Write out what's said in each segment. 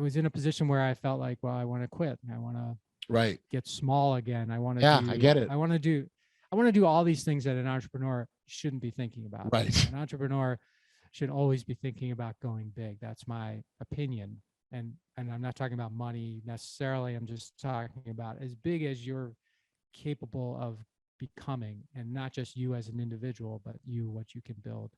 was in a position where I felt like, well, I want to quit. I want to Right. get small again. I want to Yeah, I get it. I want to do all these things that an entrepreneur shouldn't be thinking about. Right. An entrepreneur should always be thinking about going big. That's my opinion. And I'm not talking about money necessarily. I'm just talking about as big as you're capable of becoming, and not just you as an individual, but what you can build.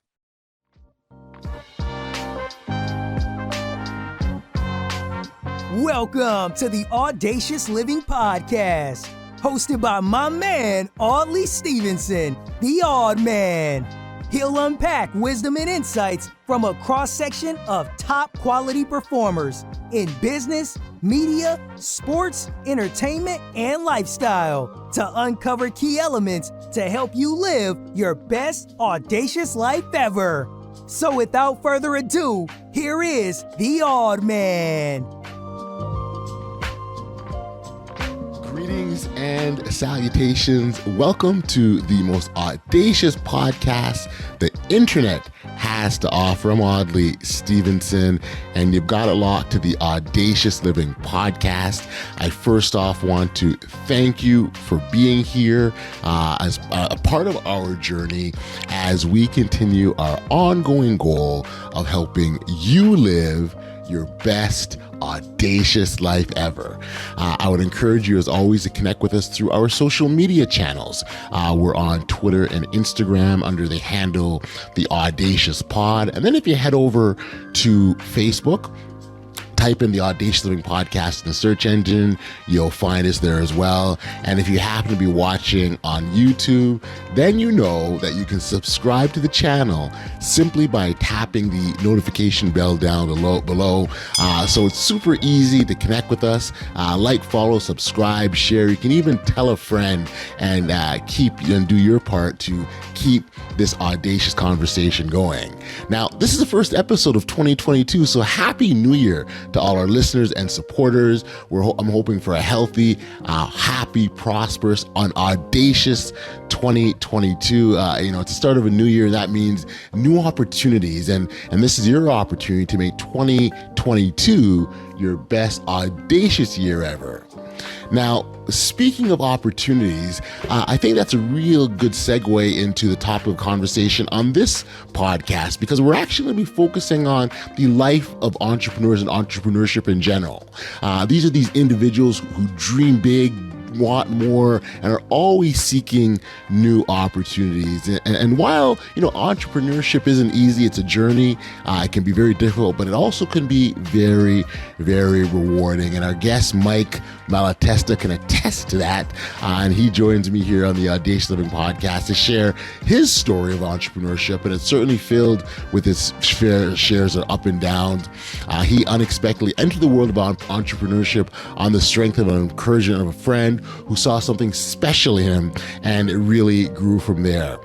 Welcome to the Audacious Living Podcast, hosted by my man, Audley Stevenson, the Odd Man. He'll unpack wisdom and insights from a cross-section of top quality performers in business, media, sports, entertainment, and lifestyle to uncover key elements to help you live your best audacious life ever. So without further ado, here is the Odd Man. Greetings and salutations. Welcome to the most audacious podcast the internet has to offer. I'm Audley Stevenson, and you've got it locked to the Audacious Living Podcast. I first off want to thank you for being here as a part of our journey as we continue our ongoing goal of helping you live your best audacious life ever. I would encourage you, as always, to connect with us through our social media channels. We're on Twitter and Instagram under the handle The Audacious Pod. And then if you head over to Facebook, type in the Audacious Living Podcast in the search engine, you'll find us there as well. And if you happen to be watching on YouTube, then you know that you can subscribe to the channel simply by tapping the notification bell down below. So it's super easy to connect with us. Like, follow, subscribe, share. You can even tell a friend and do your part to keep this audacious conversation going. Now, this is the first episode of 2022, so Happy New Year to all our listeners and supporters. I'm hoping for a healthy, happy, prosperous, audacious 2022. It's the start of a new year. That means new opportunities, and this is your opportunity to make 2022 your best audacious year ever. Now, speaking of opportunities, I think that's a real good segue into the topic of conversation on this podcast, because we're actually going to be focusing on the life of entrepreneurs and entrepreneurship in general. These are these individuals who dream big, want more, and are always seeking new opportunities. And while, entrepreneurship isn't easy, it's a journey. It can be very difficult, but it also can be very, very rewarding. And our guest, Mike Malatesta, can attest to that. And he joins me here on the Audacious Living Podcast to share his story of entrepreneurship. And it's certainly filled with its fair shares of up and downs. He unexpectedly entered the world of entrepreneurship on the strength of an encouragement of a friend who saw something special in him, and it really grew from there.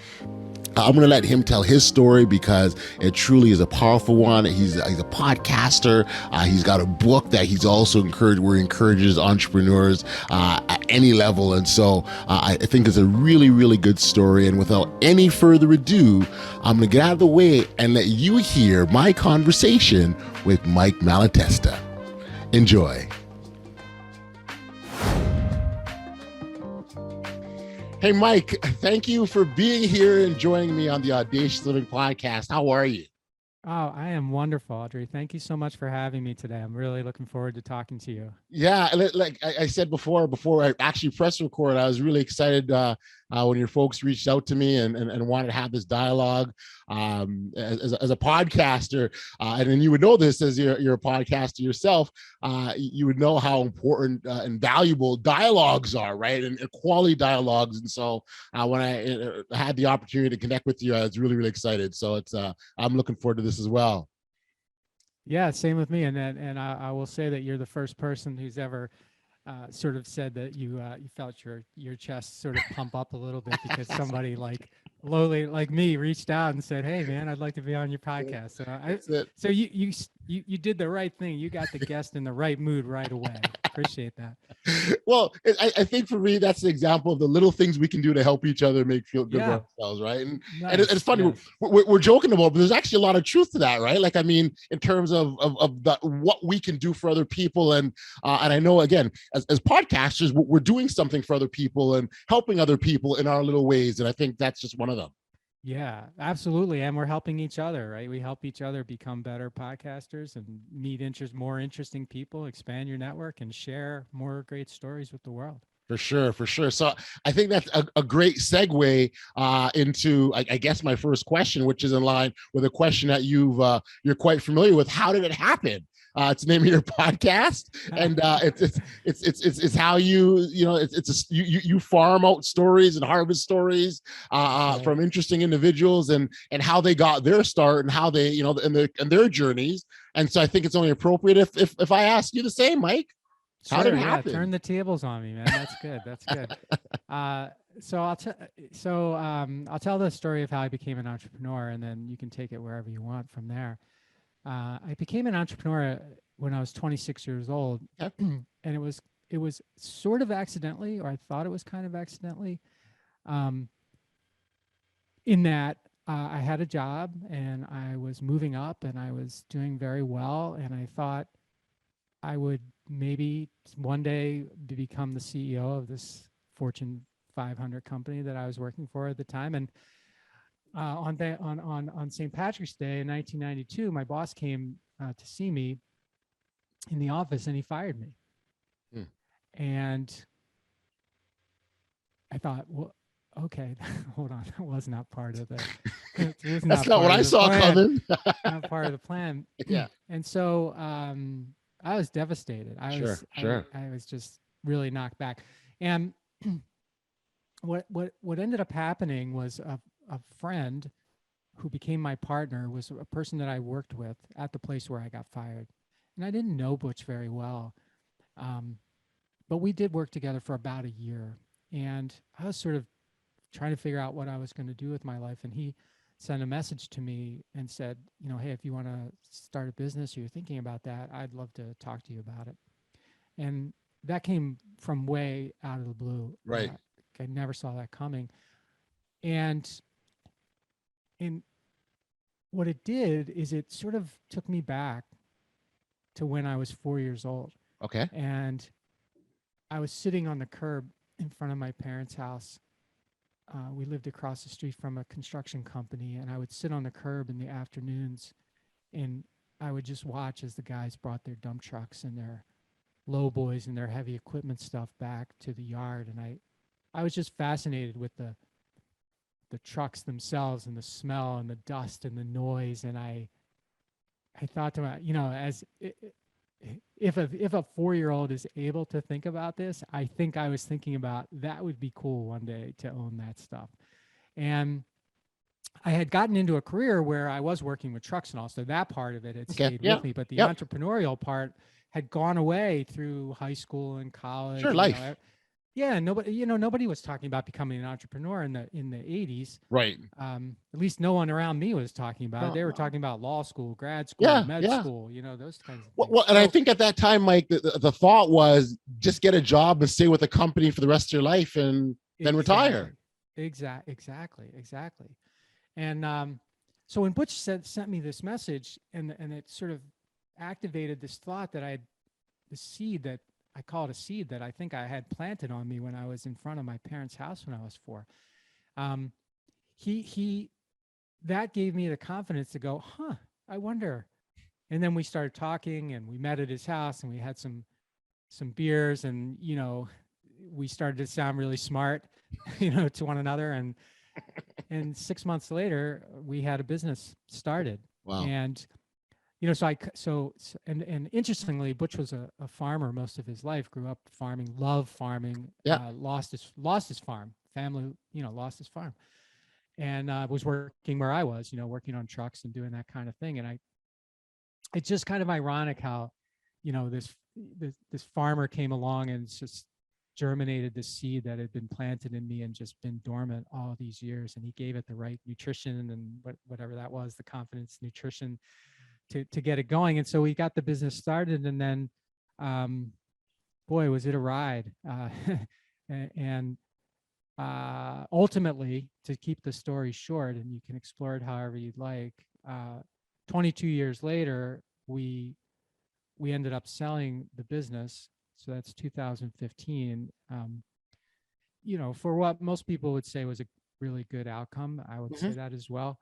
I'm going to let him tell his story because it truly is a powerful one. He's a podcaster. He's got a book that he's also encourages entrepreneurs at any level. And so I think it's a really, really good story. And without any further ado, I'm going to get out of the way and let you hear my conversation with Mike Malatesta. Enjoy. Hey, Mike, thank you for being here and joining me on the Audacious Living Podcast. How are you? Oh, I am wonderful, Audrey. Thank you so much for having me today. I'm really looking forward to talking to you. Yeah, like I said before I actually press record, I was really excited when your folks reached out to me and wanted to have this dialogue as a podcaster. And then you would know this as you're a podcaster yourself. You would know how important and valuable dialogues are, right? And quality dialogues. And so when I had the opportunity to connect with you, I was really, really excited. So I'm looking forward to this as well. Yeah, same with me. And I will say that you're the first person who's ever sort of said that you felt your chest sort of pump up a little bit because somebody lowly like me reached out and said, "Hey, man, I'd like to be on your podcast." So you did the right thing. You got the guest in the right mood right away. appreciate that. Well, I think for me, that's the example of the little things we can do to help each other make feel good Yeah. for ourselves, right? And it's Nice. funny, Yes. we're joking about, but there's actually a lot of truth to that, right? Like, I mean, in terms of the, what we can do for other people, and I know, again, as podcasters, we're doing something for other people and helping other people in our little ways, and I think that's just one of them. Yeah, absolutely. And we're helping each other, right? We help each other become better podcasters and meet more interesting people, expand your network, and share more great stories with the world. For sure, for sure. So I think that's a great segue into, I guess, my first question, which is in line with a question that you're quite familiar with. How did it happen? It's the name of your podcast, and it's how you farm out stories and harvest stories Right. from interesting individuals, and how they got their start and how they, and their journeys. And so I think it's only appropriate if I ask you the same, Mike. Sure, How did it yeah, happen? turn the tables on me, man. That's good. That's good. So I'll tell the story of how I became an entrepreneur, and then you can take it wherever you want from there. I became an entrepreneur when I was 26 years old, Yep. and it was sort of accidentally, or I thought it was kind of accidentally, in that I had a job and I was moving up and I was doing very well, and I thought I would maybe one day become the CEO of this Fortune 500 company that I was working for at the time. And on St. Patrick's Day in 1992, my boss came to see me in the office, and he fired me. And I thought, well, okay, hold on, that was not part of the. That's not what I saw coming. Not part of the plan. Yeah. And so I was devastated. I was just really knocked back. And what ended up happening was a friend who became my partner was a person that I worked with at the place where I got fired. And I didn't know Butch very well. But we did work together for about a year. And I was sort of trying to figure out what I was going to do with my life. And he sent a message to me and said, hey, if you want to start a business or you're thinking about that, I'd love to talk to you about it. And that came from way out of the blue. Right. I never saw that coming. And what it did is it sort of took me back to when I was 4 years old. Okay. And I was sitting on the curb in front of my parents' house. We lived across the street from a construction company, and I would sit on the curb in the afternoons, and I would just watch as the guys brought their dump trucks and their low boys and their heavy equipment stuff back to the yard. And I was just fascinated with the trucks themselves and the smell and the dust and the noise. And I thought to myself, if a 4-year-old is able to think about this, I think I was thinking about that would be cool one day to own that stuff. And I had gotten into a career where I was working with trucks and all, so that part of it had stayed with me. But the entrepreneurial part had gone away through high school and college. Sure, life. Nobody was talking about becoming an entrepreneur in the 80s. Right. At least no one around me was talking about it. They were talking about law school, grad school, med school, those kinds of things. Well, and I think at that time, Mike, the thought was just get a job and stay with the company for the rest of your life and then retire. Exactly. And so when Butch sent me this message, and it sort of activated this thought that the seed that I call it a seed that I think I had planted on me when I was in front of my parents' house when I was 4. That gave me the confidence to go, I wonder. And then we started talking, and we met at his house, and we had some beers, and we started to sound really smart, to one another. And 6 months later, we had a business started. Wow. And and interestingly, Butch was a farmer most of his life, grew up farming, loved farming, lost his farm, family, lost his farm, and was working where I was, working on trucks and doing that kind of thing. And it's just kind of ironic how, this farmer came along and just germinated this seed that had been planted in me and just been dormant all these years. And he gave it the right nutrition and whatever that was, the confidence, nutrition, to get it going. And so we got the business started, and then boy, was it a ride. And ultimately, to keep the story short, and you can explore it however you'd like, 22 years later, we ended up selling the business. So that's 2015. For what most people would say was a really good outcome, I would say that as well.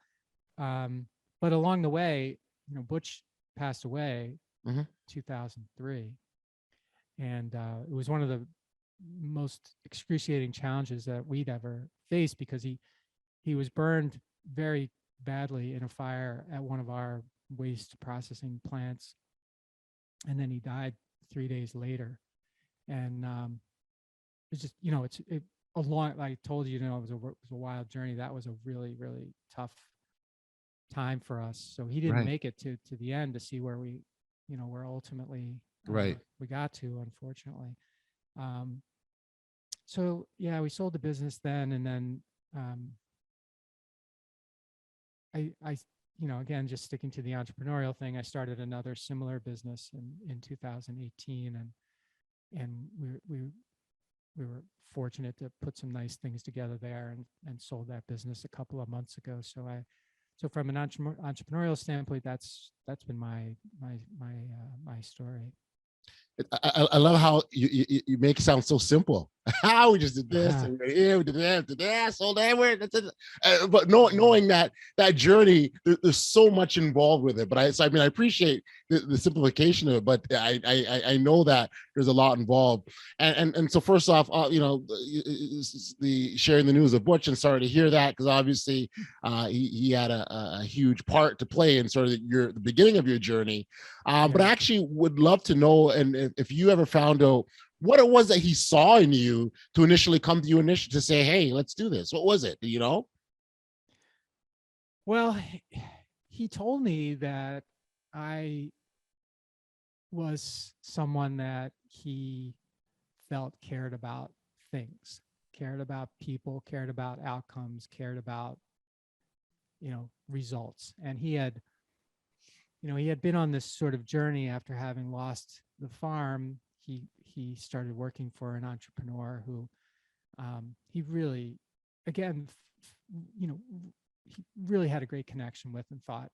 But along the way, Butch passed away 2003. And it was one of the most excruciating challenges that we'd ever faced, because he was burned very badly in a fire at one of our waste processing plants. And then he died 3 days later. And it's just, it's a long, like I told you, it was a wild journey. That was a really, really tough time for us. So he didn't make it to the end to see where where ultimately we got to, unfortunately. So yeah, we sold the business then, and then I again, just sticking to the entrepreneurial thing, I started another similar business in 2018, and we were fortunate to put some nice things together there, and sold that business a couple of months ago. So from an entrepreneurial standpoint, that's been my story. I love how you make it sound so simple. How we just did this, and we did that, sold that. That's it. But knowing that journey, there's so much involved with it. But I appreciate the simplification of it. But I know that there's a lot involved. And so first off, the sharing the news of Butch, and sorry to hear that, because obviously he had a huge part to play in sort of the beginning of your journey. But I actually would love to know, and if you ever found out what it was that he saw in you to initially come to you to say, hey, let's do this. What was it? Do you know? Well, he told me that I was someone that he felt cared about things, cared about people, cared about outcomes, cared about, results. And he had been on this sort of journey after having lost the farm. He started working for an entrepreneur who he really, again, he really had a great connection with, and thought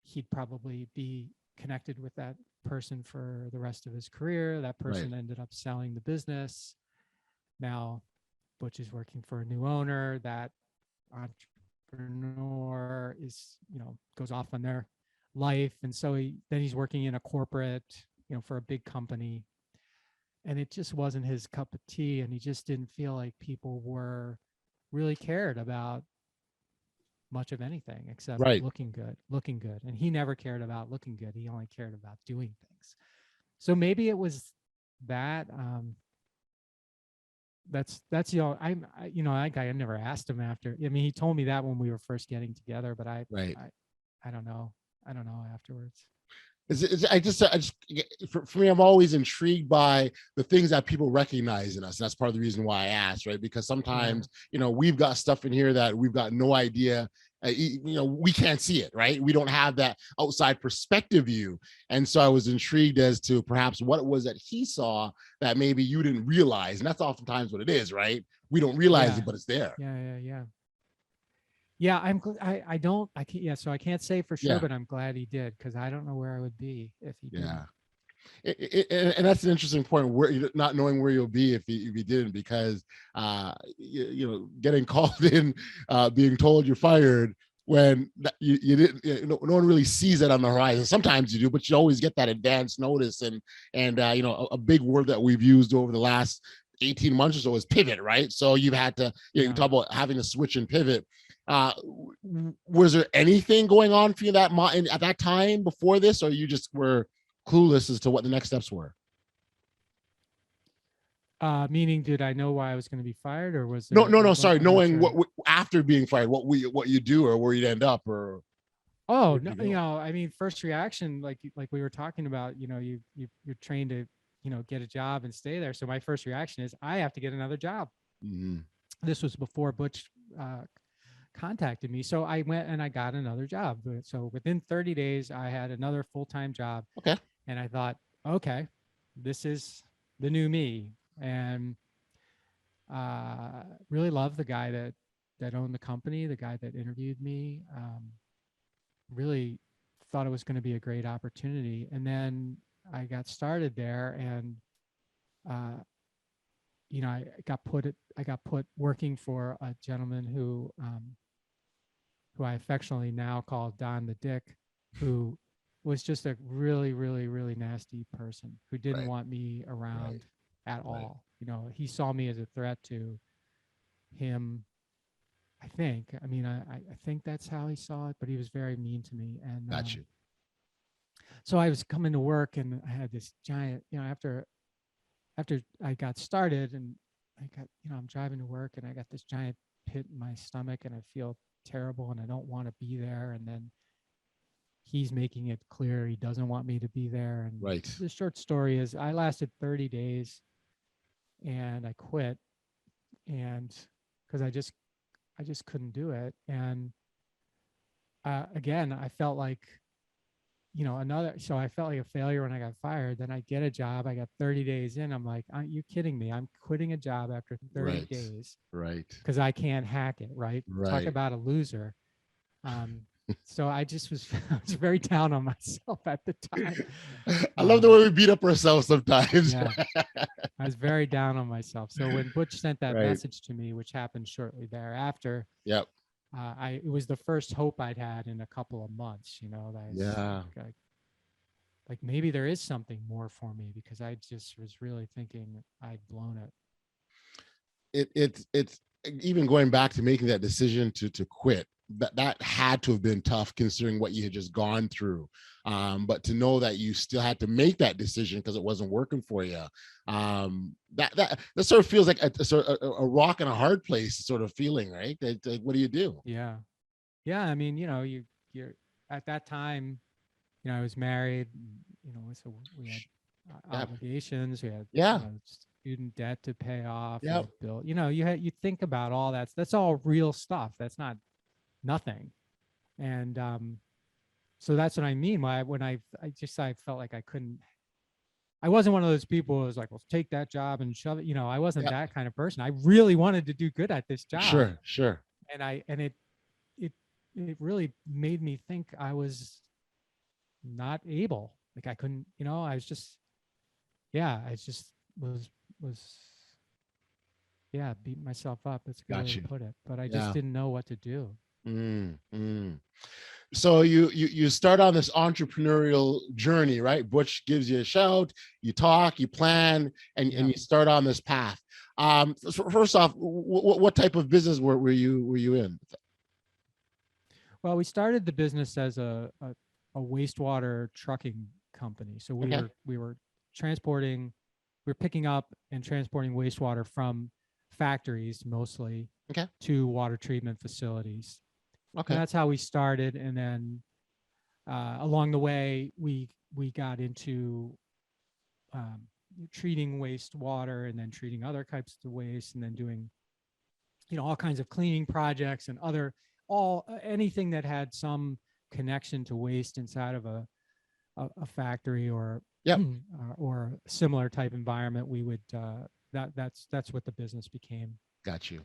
he'd probably be connected with that person for the rest of his career. That person ended up selling the business. Now Butch is working for a new owner. That entrepreneur is, goes off on their life. And so he's working in a corporate, for a big company. And it just wasn't his cup of tea. And he just didn't feel like people really cared about much of anything except looking good. And he never cared about looking good. He only cared about doing things. So maybe it was that. That's I never asked him after. I mean, he told me that when we were first getting together, but I don't know. I don't know afterwards. For me, I'm always intrigued by the things that people recognize in us. And that's part of the reason why I asked, right? Because sometimes, we've got stuff in here that we've got no idea, we can't see it, right? We don't have that outside perspective view. And so I was intrigued as to perhaps what it was that he saw that maybe you didn't realize. And that's oftentimes what it is, right? We don't realize it, but it's there. Yeah, so I can't say for sure, but I'm glad he did, because I don't know where I would be if he didn't. And that's an interesting point, where you're not knowing where you'll be if you didn't, because getting called in, being told you're fired when you didn't, no one really sees it on the horizon. Sometimes you do, but you always get that advance notice. And a big word that we've used over the last 18 months or so is pivot, right? So you've had to, you talk about having to switch and pivot. Was there anything going on for you at that time before this, or you just were clueless as to what the next steps were? Meaning, did I know why I was going to be fired, or was there, no, sorry, knowing what after being fired, what you do, or where you'd end up, or no, I mean, first reaction, like we were talking about, you're trained to get a job and stay there. So my first reaction is, I have to get another job. This was before Butch contacted me. So I went and I got another job. So within 30 days, I had another full-time job. Okay. And I thought, okay, this is the new me. And really loved the guy that owned the company, the guy that interviewed me. Really thought it was going to be a great opportunity. And then I got started there, and I got put working for a gentleman who I affectionately now call Don the Dick, who was just a really, really, really nasty person who didn't Right. want me around at Right. all. He saw me as a threat to him. I think. I mean, I think that's how he saw it, but he was very mean to me. And Got you. so I was coming to work, and I had this giant, after I got started, and I'm driving to work, and I got this giant pit in my stomach, and I feel terrible, and I don't want to be there. And then he's making it clear he doesn't want me to be there. And Right. the short story is I lasted 30 days and I quit, and because I just couldn't do it. And again, I felt like, so I felt like a failure when I got fired. Then I get a job. I got 30 days in. I'm like, aren't you kidding me? I'm quitting a job after 30 days. Right. Because I can't hack it. Right. Right. Talk about a loser. So I just was very down on myself at the time. I love the way we beat up ourselves sometimes. Yeah, I was very down on myself. So when Butch sent that Right. message to me, which happened shortly thereafter, Yep. it was the first hope I'd had in a couple of months. Like maybe there is something more for me, because I just was really thinking I'd blown it. It's even going back to making that decision to quit. That had to have been tough, considering what you had just gone through. But to know that you still had to make that decision because it wasn't working for you, that sort of feels like a rock and a hard place sort of feeling, right? What do you do? Yeah. I mean, you're at that time, I was married, so we had obligations, we had student debt to pay off, bill, you think about all that. That's all real stuff. That's not nothing. And so that's what I mean. When I felt like I wasn't one of those people who was like, well, take that job and shove it. I wasn't that kind of person. I really wanted to do good at this job. Sure. And it really made me think I was not able. Like I couldn't, I was just, I just was beating myself up. That's a good way to put it. But I just didn't know what to do. So you start on this entrepreneurial journey, right? Butch gives you a shout, you talk, you plan, and you start on this path. First off, what type of business were you in? Well, we started the business as a wastewater trucking company. So we were picking up and transporting wastewater from factories mostly to water treatment facilities. Okay. And that's how we started. And then along the way, we got into treating wastewater, and then treating other types of waste, and then doing, all kinds of cleaning projects and anything that had some connection to waste inside of a factory or or similar type environment. We would that's what the business became. Got you.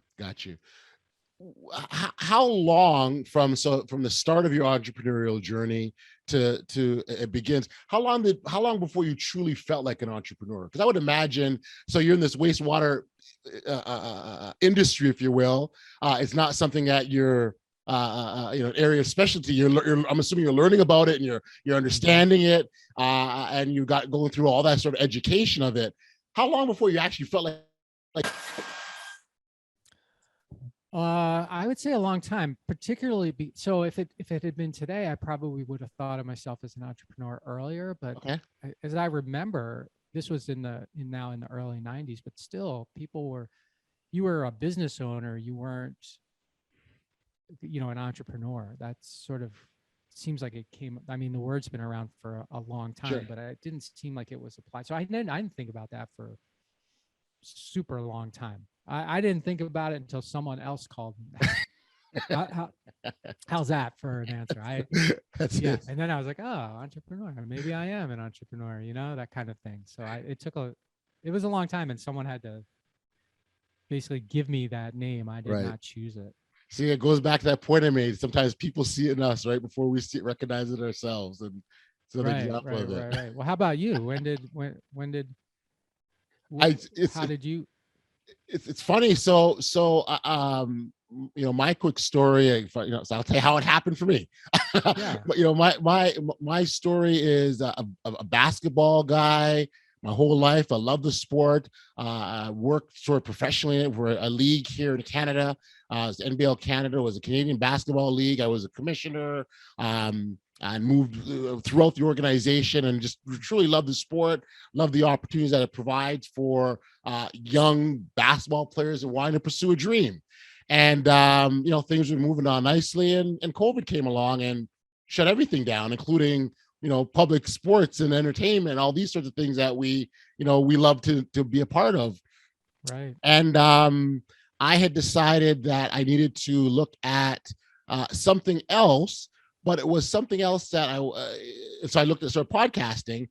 How long from the start of your entrepreneurial journey to it begins? How long before you truly felt like an entrepreneur? Because I would imagine, so you're in this wastewater industry, if you will. It's not something that you're area of specialty. I'm assuming you're learning about it, and you're understanding it, and you got going through all that sort of education of it. How long before you actually felt like I would say a long time, particularly so if it had been today, I probably would have thought of myself as an entrepreneur earlier. But as I remember, this was now in the early 90s, but still you were a business owner. You weren't, an entrepreneur. That's sort of seems like it came. I mean, the word's been around for a long time, but it didn't seem like it was applied. So I didn't think about that for super long time. I didn't think about it until someone else called me. How's that for an answer? And then I was like, oh, entrepreneur. Maybe I am an entrepreneur, that kind of thing. So it took it was a long time, and someone had to basically give me that name. I did Right. not choose it. See, it goes back to that point I made. Sometimes people see it in us right before we see it, recognize it ourselves, and it's an example of it. Right. Well, how about you? I it's How did you? it's funny. My quick story. So I'll tell you how it happened for me. Yeah. But my story is a basketball guy. My whole life, I love the sport. I worked sort of professionally for a league here in Canada. NBL Canada was a Canadian basketball league. I was a commissioner. I moved throughout the organization and just truly love the sport, love the opportunities that it provides for young basketball players who want to pursue a dream. And, things were moving on nicely, and COVID came along and shut everything down, including, public sports and entertainment, all these sorts of things that we love to be a part of. Right. And I had decided that I needed to look at something else, but it was something else that so I looked at sort of podcasting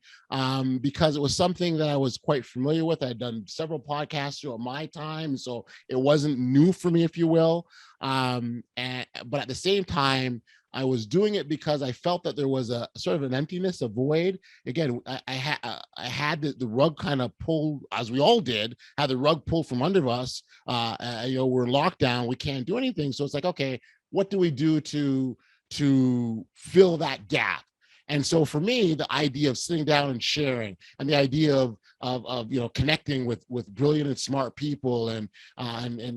because it was something that I was quite familiar with. I'd done several podcasts throughout my time, so it wasn't new for me, if you will. But at the same time, I was doing it because I felt that there was a sort of an emptiness, a void. Again, I had the rug kind of pulled, as we all did, had the rug pulled from under us. We're in lockdown, we can't do anything. So it's like, okay, what do we do to fill that gap? And so for me, the idea of sitting down and sharing, and the idea of connecting with brilliant and smart people, and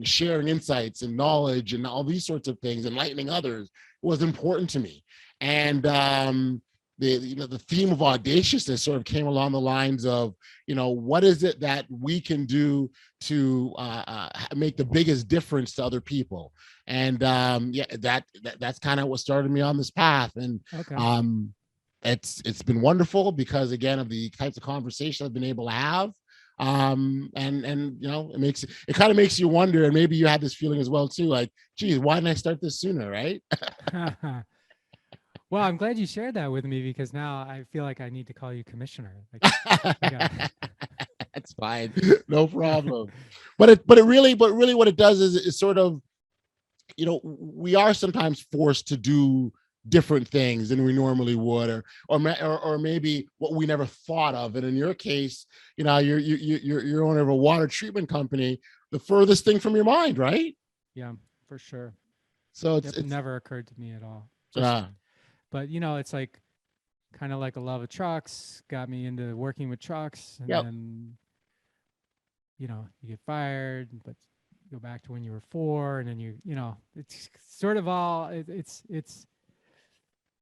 sharing insights and knowledge and all these sorts of things, enlightening others, was important to me. And the theme of audaciousness sort of came along the lines of, what is it that we can do to make the biggest difference to other people? And that's kind of what started me on this path. And Okay. it's been wonderful because, again, of the types of conversations I've been able to have. And it kind of makes you wonder, and maybe you had this feeling as well too, like, geez, why didn't I start this sooner? Right. Well, I'm glad you shared that with me, because now I feel like I need to call you commissioner. Like, That's fine, no problem. But really what it does is it's sort of, we are sometimes forced to do different things than we normally would, or maybe what we never thought of. And in your case, you're owner of a water treatment company, the furthest thing from your mind, right? Yeah, for sure. So It never occurred to me at all. But it's like kind of like a love of trucks got me into working with trucks, and then you get fired, but you go back to when you were 4, and then it's sort of all it's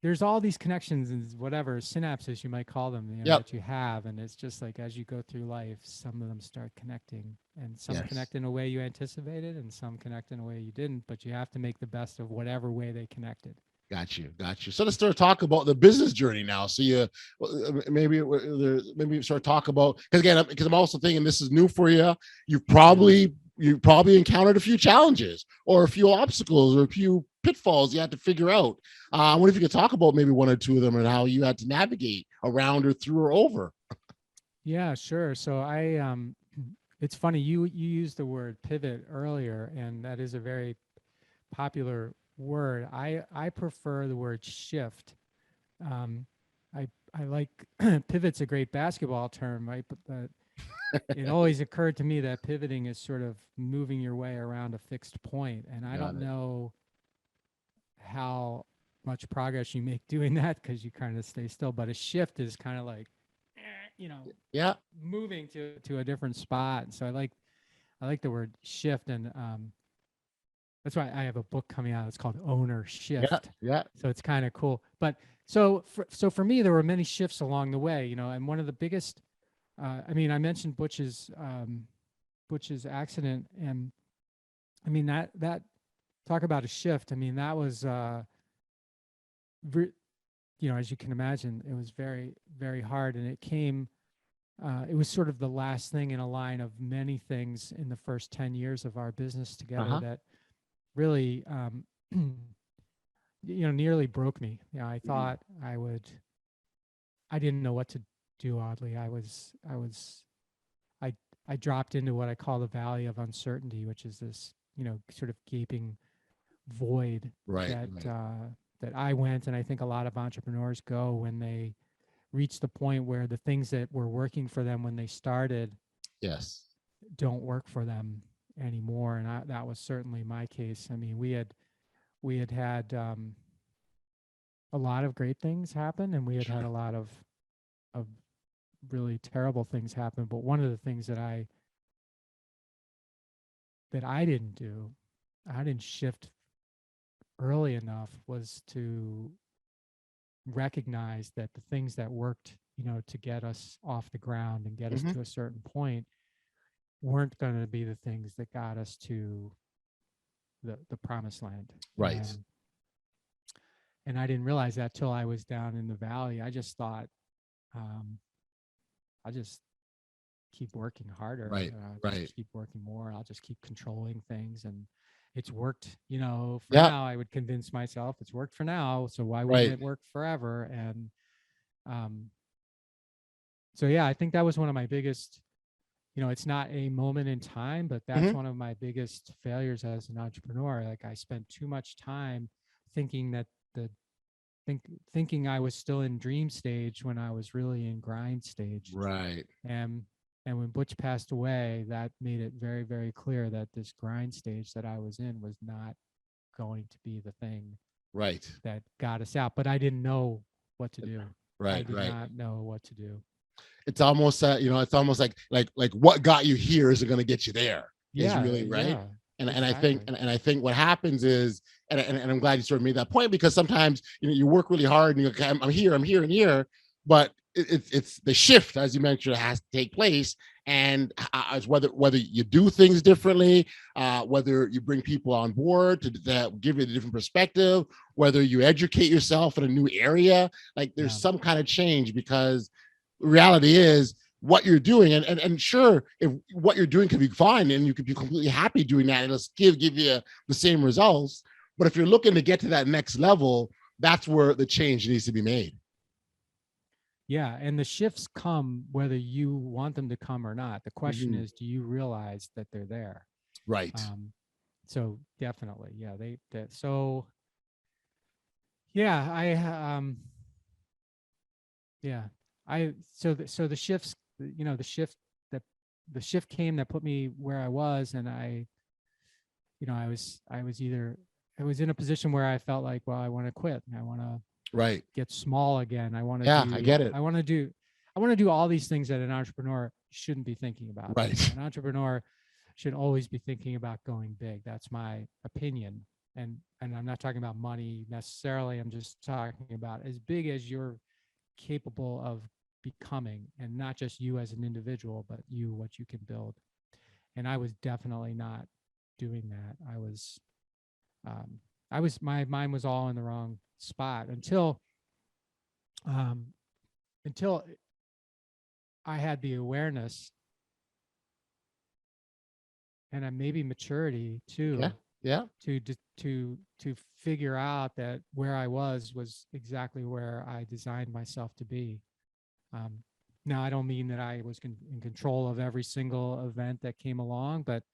there's all these connections and whatever synapses you might call them, that you have, and it's just like as you go through life, some of them start connecting, and some connect in a way you anticipated, and some connect in a way you didn't, but you have to make the best of whatever way they connected. Got you. So let's start talk about the business journey now. So maybe start talk about, because I'm also thinking this is new for you. You probably encountered a few challenges or a few obstacles or a few pitfalls you had to figure out. I wonder if you could talk about maybe one or two of them and how you had to navigate around or through or over. Yeah, sure. So it's funny, you used the word pivot earlier, and that is a very popular word. I prefer the word shift. I like pivot's a great basketball term, right? But it always occurred to me that pivoting is sort of moving your way around a fixed point, and I don't know how much progress you make doing that, because you kind of stay still. But a shift is kind of like moving to a different spot. So I like the word shift, and that's why I have a book coming out. It's called Ownership. Yeah. So it's kind of cool. But so for me, there were many shifts along the way, and one of the biggest, I mentioned Butch's accident, and that talk about a shift. That was, as you can imagine, it was very, very hard, and it was sort of the last thing in a line of many things in the first 10 years of our business together that really, nearly broke me. I thought I didn't know what to do. Oddly, I dropped into what I call the valley of uncertainty, which is this, sort of gaping void Right. that Right. that I went, and I think a lot of entrepreneurs go when they reach the point where the things that were working for them when they started Yes. don't work for them anymore. And that was certainly my case. I mean, we had a lot of great things happen, and we had had a lot of really terrible things happen. But one of the things that I didn't do, I didn't shift early enough, was to recognize that the things that worked, to get us off the ground and get us Hmm. to a certain point weren't going to be the things that got us to the promised land. Right. And I didn't realize that till I was down in the valley. I just thought, I'll just keep working harder. Right. Just Right. keep working more. I'll just keep controlling things. And it's worked, for Yeah. now. I would convince myself it's worked for now. So why wouldn't Right. it work forever? And so, yeah, I think that was one of my biggest, it's not a moment in time, but that's Hmm. one of my biggest failures as an entrepreneur. Like, I spent too much time thinking that thinking I was still in dream stage when I was really in grind stage. Right. And when Butch passed away, that made it very, very clear that this grind stage that I was in was not going to be the thing Right. that got us out. But I didn't know what to do. I Right. did Right. not know what to do. It's almost it's almost like what got you here isn't going to get you there. Is Yeah, really right. yeah, And exactly. I think what happens is, and I'm glad you sort of made that point, because sometimes you work really hard and you're okay, I'm here, and here, but it's the shift, as you mentioned, has to take place. And it's whether you do things differently, whether you bring people on board that give you a different perspective, whether you educate yourself in a new area, like there's Yeah. some kind of change, because reality is what you're doing, and sure, if what you're doing could be fine and you could be completely happy doing that, and it'll give you the same results, but if you're looking to get to that next level, that's where the change needs to be made. Yeah, and the shifts come whether you want them to come or not. The question Mhm. is, do you realize that they're there? Right. So definitely, yeah, so yeah, yeah, so the shifts, that the shift came that put me where I was. And I was in a position where I felt like, well, I want to quit. I want to Right. get small again. I want to Yeah, I get do it. I want to do I want to do all these things that an entrepreneur shouldn't be thinking about. Right. An entrepreneur should always be thinking about going big. That's my opinion. And I'm not talking about money necessarily. I'm just talking about as big as you're capable of becoming, and not just you as an individual, but what you can build. And I was definitely not doing that. My mind was all in the wrong spot um, until I had the awareness, and maybe maturity Yeah. too, Yeah. to figure out that where I was exactly where I designed myself to be. Now, I don't mean that I was in control of every single event that came along, but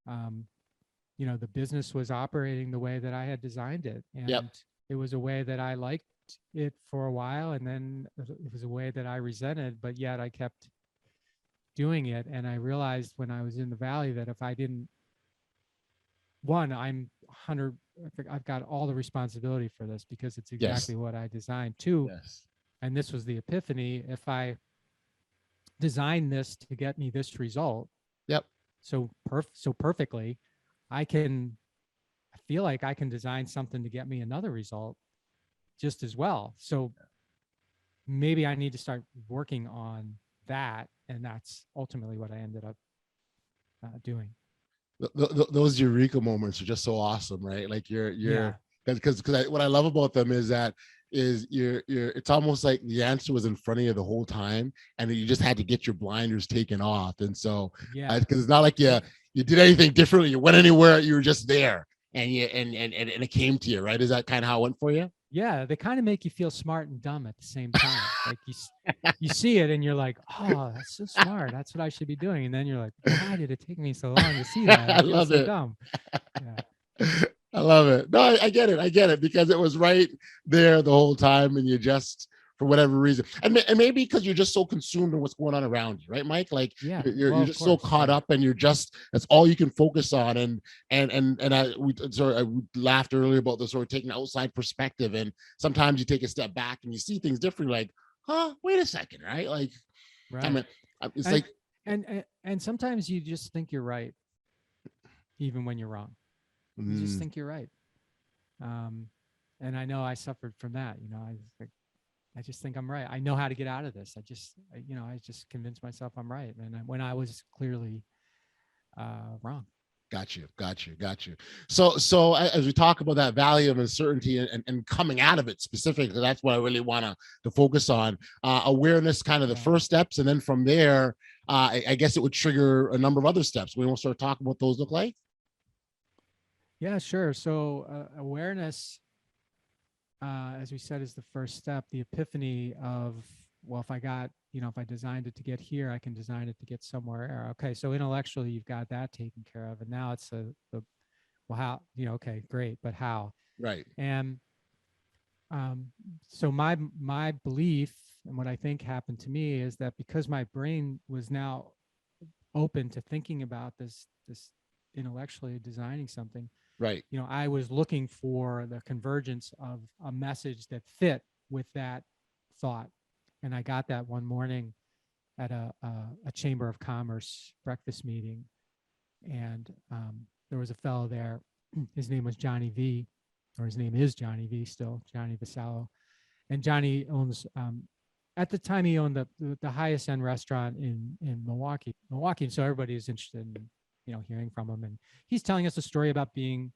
the business was operating the way that I had designed it, Yep. and it was a way that I liked it for a while, and then it was a way that I resented, but yet I kept doing it. And I realized when I was in the valley that if I didn't, I've got all the responsibility for this because it's Yes. exactly what I designed. Two, Yes. and this was the epiphany, if I designed this to get me this result Yep. so perfectly, I feel like I can design something to get me another result just as well. So maybe I need to start working on that. And that's ultimately what I ended up doing. Those eureka moments are just so awesome, right? Like Yeah. because what I love about them is that you're it's almost like the answer was in front of you the whole time, and you just had to get your blinders taken off. And so Yeah. because it's not like you did anything differently, you went anywhere, you were just there, and it came to you, right? Is that kind of how it went for you? Yeah, they kind of make you feel smart and dumb at the same time. Like you see it and you're like, oh, that's so smart. That's what I should be doing. And then you're like, why did it take me so long to see that? I I feel love so it. dumb. Yeah. I love it. No, I get it. I get it because it was right there the whole time, and you just, for whatever reason, and maybe because you're just so consumed in what's going on around you, right, Mike? Like Yeah. you're Well, of just so course. caught Yeah. up, and you're just, that's all you can focus on. I laughed earlier about the sort of taking outside perspective, and sometimes you take a step back and you see things differently. Like, huh? Wait a second, right? Like, I Right. mean, it's And, like, and sometimes you just think you're right, even when you're wrong. You just think you're right. And I know I suffered from that. I just think I'm right. I know how to get out of this. I just convinced myself I'm right. And when I was clearly wrong. Got you. So as we talk about that value of uncertainty and coming out of it specifically, that's what I really want to focus on. Awareness, kind of the first steps, and then from there, I guess it would trigger a number of other steps. We want to start talking what those look like. Yeah, sure. So awareness, as we said, is the first step. The epiphany of, well, if I designed it to get here, I can design it to get somewhere. Okay, so intellectually, you've got that taken care of, and now it's well, how, okay, great, but how? Right. And so my belief and what I think happened to me is that because my brain was now open to thinking about this intellectually designing something, Right. I was looking for the convergence of a message that fit with that thought. And I got that one morning at a Chamber of Commerce breakfast meeting. And there was a fellow there. His name was Johnny V, or his name is Johnny V still, Johnny Vasallo. And Johnny owns, at the time he owned the highest end restaurant in Milwaukee. And so everybody is interested in, hearing from him. And he's telling us a story about being,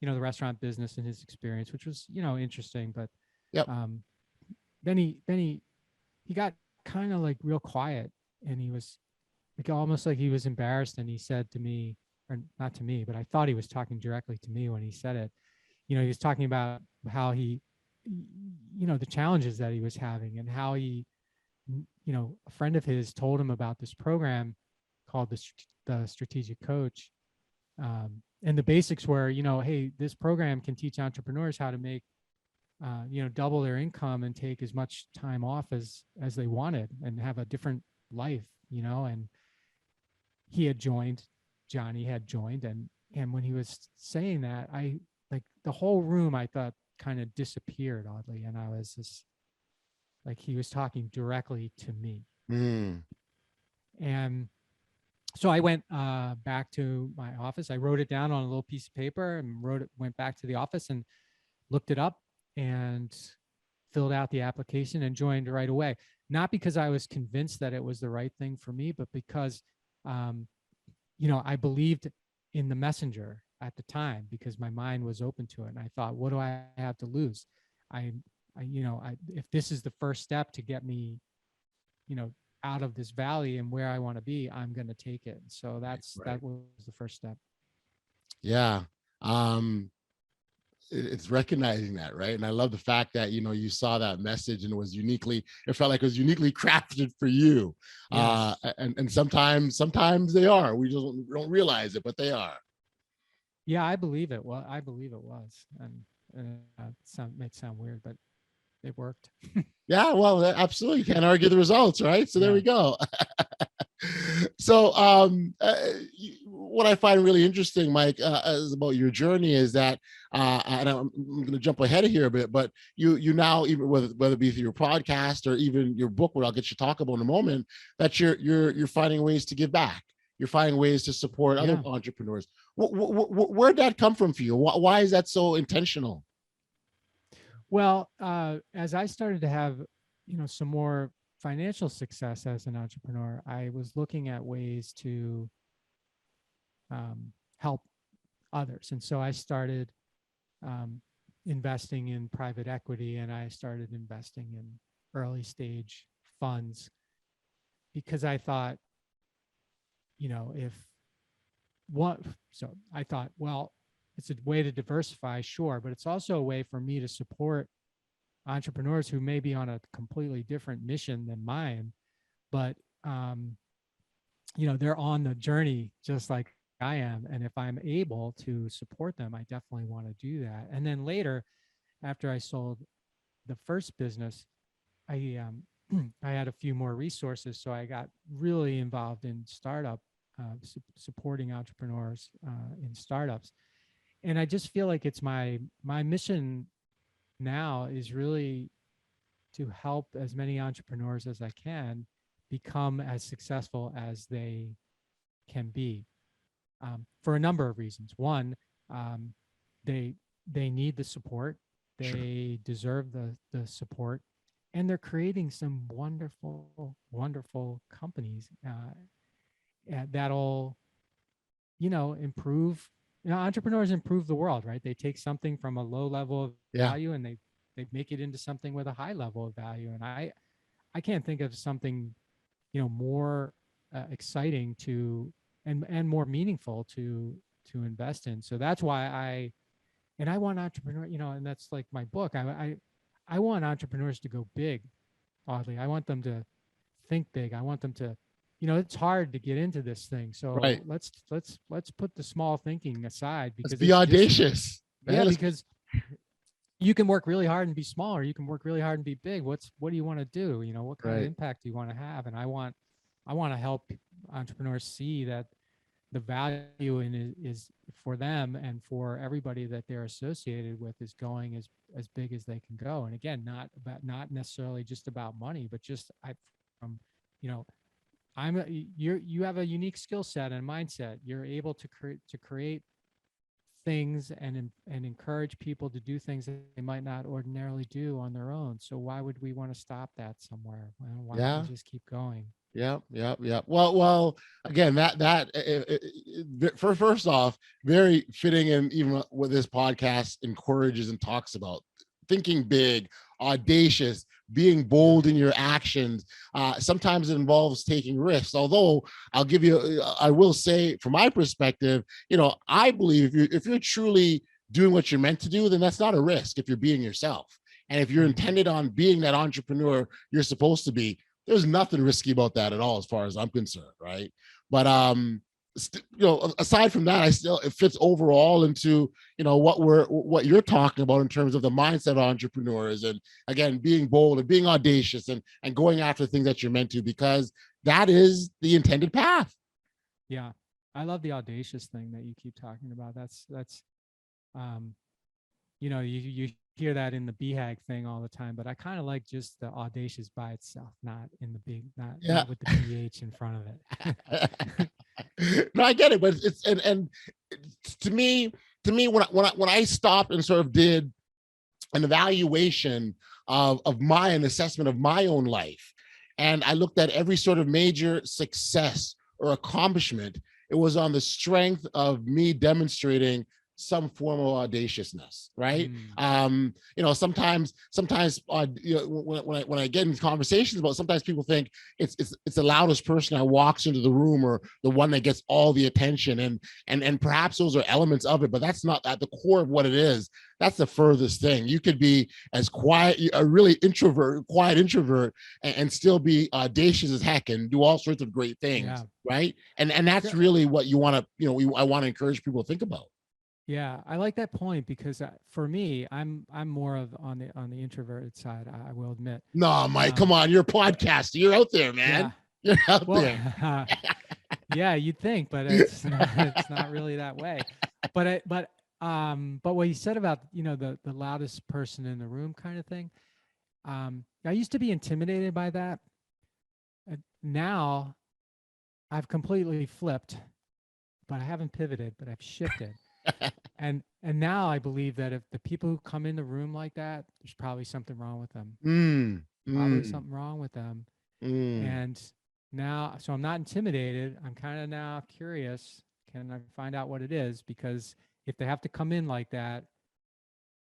the restaurant business and his experience, which was, interesting. But Yep. Then he got kind of like real quiet, and he was like almost like he was embarrassed. And he said to me, or not to me, but I thought he was talking directly to me when he said it. He was talking about how he, the challenges that he was having, and how he, a friend of his told him about this program called the Strategic Coach. And the basics were, hey, this program can teach entrepreneurs how to make, double their income and take as much time off as they wanted and have a different life, and Johnny had joined. And when he was saying that, I, like, the whole room, I thought, kind of disappeared oddly. And I was just like, he was talking directly to me. And so I went back to my office. I wrote it down on a little piece of paper and went back to the office and looked it up and filled out the application and joined right away. Not because I was convinced that it was the right thing for me, but because, I believed in the messenger at the time, because my mind was open to it. And I thought, what do I have to lose? If this is the first step to get me, out of this valley and where I want to be, I'm going to take it. So that was the first step. Yeah. It's recognizing that, right? And I love the fact that, you saw that message and it felt like it was uniquely crafted for you. Yes. And sometimes they are, we just don't realize it, but they are. Yeah, I believe it. Well, I believe it was. And it may sound weird, but it worked. Yeah, well, absolutely. You can't argue the results, right? So there we go. So what I find really interesting, Mike, is about your journey is that, and I'm going to jump ahead of here a bit, but you now, even whether it be through your podcast or even your book, what I'll get you to talk about in a moment, that you're finding ways to give back. You're finding ways to support other entrepreneurs. Where'd that come from for you? Why is that so intentional? Well, as I started to have, some more financial success as an entrepreneur, I was looking at ways to help others. And so I started investing in private equity, and I started investing in early stage funds, because I thought, so I thought, well, it's a way to diversify, sure, but it's also a way for me to support entrepreneurs who may be on a completely different mission than mine, but they're on the journey just like I am. And if I'm able to support them, I definitely want to do that. And then later, after I sold the first business, I I had a few more resources, so I got really involved in startup, supporting entrepreneurs in startups. And I just feel like it's my mission now is really to help as many entrepreneurs as I can become as successful as they can be, for a number of reasons. One, they need the support. They deserve the support, and they're creating some wonderful companies that'll improve. Entrepreneurs improve the world, right? They take something from a low level of value and they make it into something with a high level of value. And I can't think of something more exciting to and more meaningful to invest in. So that's why I want entrepreneur, and that's like my book. I want entrepreneurs to go big. Oddly, I want them to think big. I want them to, it's hard to get into this thing. So let's put the small thinking aside, because let's be audacious. Because you can work really hard and be small, or you can work really hard and be big. What do you want to do? What kind of impact do you want to have? And I want to help entrepreneurs see that the value in it is for them and for everybody that they're associated with is going as big as they can go. And again, not necessarily just about money, but just you have a unique skill set and mindset. You're able to create things and encourage people to do things that they might not ordinarily do on their own. So why would we want to stop that somewhere? Why don't we just keep going? Yeah. Well, again, first off, very fitting, and even what this podcast encourages and talks about: thinking big, audacious, being bold in your actions. Sometimes it involves taking risks. Although I will say, from my perspective, I believe if you're truly doing what you're meant to do, then that's not a risk if you're being yourself. And if you're intended on being that entrepreneur you're supposed to be, there's nothing risky about that at all, as far as I'm concerned, right? But aside from that, it fits overall into what you're talking about in terms of the mindset of entrepreneurs, and again, being bold and being audacious and going after things that you're meant to, because that is the intended path. Yeah, I love the audacious thing that you keep talking about. That's you hear that in the BHAG thing all the time, but I kind of like just the audacious by itself, not in the big, not with the PH in front of it. No, I get it, but it's and to me, when I stopped and sort of did an evaluation of an assessment of my own life, and I looked at every sort of major success or accomplishment, it was on the strength of me demonstrating some form of audaciousness, right? Sometimes when I get in conversations about, sometimes people think it's the loudest person that walks into the room, or the one that gets all the attention, and perhaps those are elements of it, but that's not at the core of what it is. That's the furthest thing. You could be as quiet, a really quiet introvert, and still be audacious as heck and do all sorts of great things, right? And that's really what you want to, I want to encourage people to think about. Yeah, I like that point, because for me, I'm more of on the introverted side. I will admit. No, Mike, come on, you're a podcaster. You're out there, man. Yeah. You're out there. Yeah, you'd think, but it's not really that way. But what you said about the loudest person in the room kind of thing, I used to be intimidated by that. Now, I've completely flipped, but I haven't pivoted, but I've shifted. And now I believe that if the people who come in the room like that, there's probably something wrong with them. Probably something wrong with them. And now, so I'm not intimidated. I'm kind of now curious. Can I find out what it is? Because if they have to come in like that,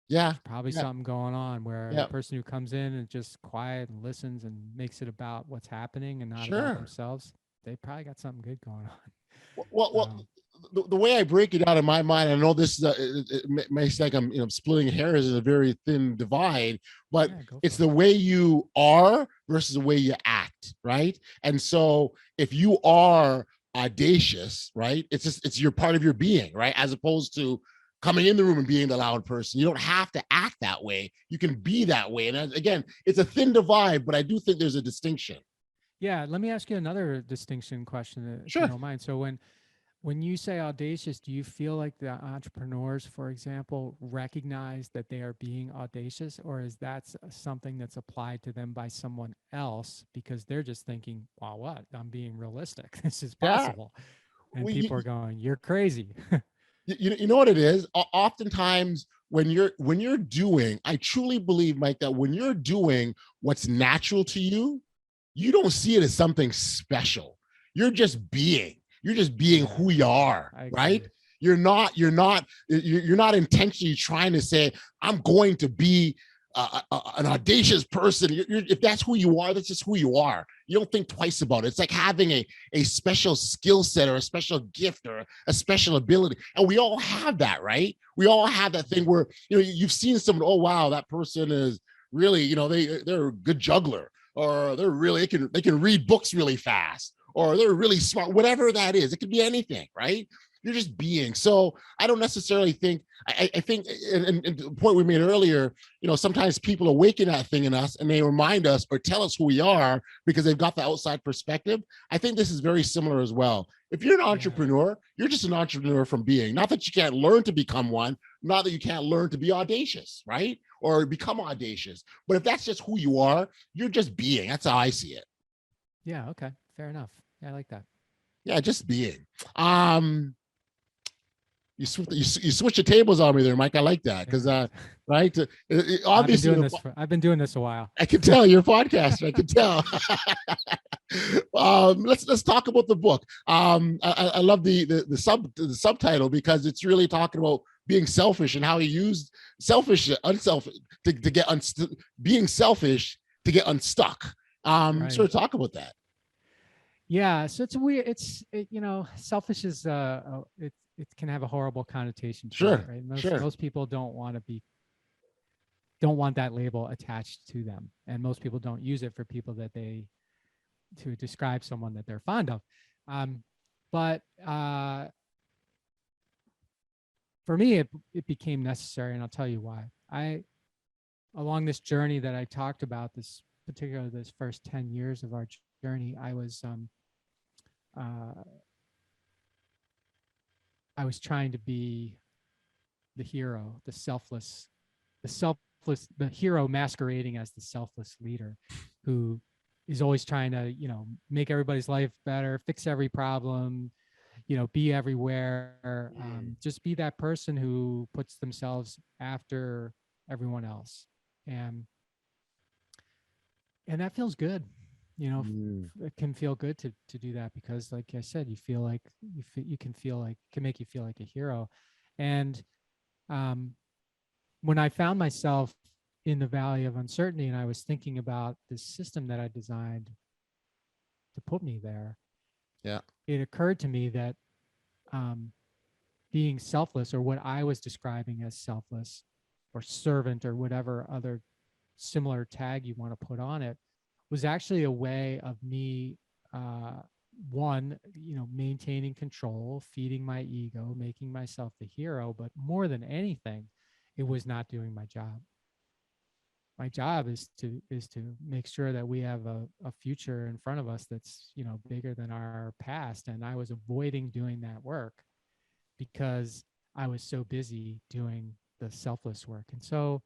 there's probably something going on, where the person who comes in and just quiet and listens and makes it about what's happening and not about themselves, they probably got something good going on. Well, the way I break it out in my mind, I know this is it may sound like I'm splitting hairs in a very thin divide, but Yeah, go it's for it. the way you are versus the way you act, right? And so if you are audacious, right, it's your part of your being, right, as opposed to coming in the room and being the loud person. You don't have to act that way. You can be that way. And again, it's a thin divide, but I do think there's a distinction. Yeah, let me ask you another distinction question, if you Sure. don't mind. So when you say audacious, do you feel like the entrepreneurs, for example, recognize that they are being audacious, or is that something that's applied to them by someone else because they're just thinking, "Wow, what? I'm being realistic. This is Yeah. possible," and Well, people are going, "You're crazy." you know what it is. Oftentimes when you're doing, I truly believe, Mike, that when you're doing what's natural to you, you don't see it as something special. You're just being Yeah, who you are, I right? agree. You're not intentionally trying to say, I'm going to be an audacious person. If that's who you are, that's just who you are. You don't think twice about it. It's like having a special skill set or a special gift or a special ability. And we all have that, right? We all have that thing where, you've seen someone, oh, wow, that person is really, they're a good juggler, or they can read books really fast, or they're really smart, whatever that is. It could be anything, right? You're just being. So I don't necessarily think, I think, and the point we made earlier, sometimes people awaken that thing in us and they remind us or tell us who we are because they've got the outside perspective. I think this is very similar as well. If you're an Yeah. entrepreneur, you're just an entrepreneur from being. Not that you can't learn to become one, not that you can't learn to be audacious, right? Or become audacious. But if that's just who you are, you're just being. That's how I see it. Yeah. Okay. Fair enough. Yeah, I like that. Yeah, just being. You switch the tables on me there, Mike. I like that because Yeah. right, obviously I've been doing this a while. I can tell you're a podcaster. I can tell. Let's talk about the book. I love the subtitle because it's really talking about being selfish and how he used unselfish to get being selfish to get unstuck. Right. Sort of talk about that. Yeah, so it's weird. Selfish is it can have a horrible connotation to Sure, it, right? sure. Most people don't want that label attached to them, and most people don't use it for people to describe someone that they're fond of. But for me, it became necessary, and I'll tell you why. Along this journey that I talked about, this first 10 years of our journey, I was trying to be the hero, the hero masquerading as the selfless leader who is always trying to, make everybody's life better, fix every problem, be everywhere, just be that person who puts themselves after everyone else. And that feels good. It can feel good to do that because, like I said, you feel like can make you feel like a hero. And when I found myself in the valley of uncertainty and I was thinking about this system that I designed to put me there, Yeah, it occurred to me that being selfless, or what I was describing as selfless or servant or whatever other similar tag you want to put on it, was actually a way of me, one, maintaining control, feeding my ego, making myself the hero. But more than anything, it was not doing my job. My job is to make sure that we have a future in front of us that's, bigger than our past. And I was avoiding doing that work because I was so busy doing the selfless work. And so,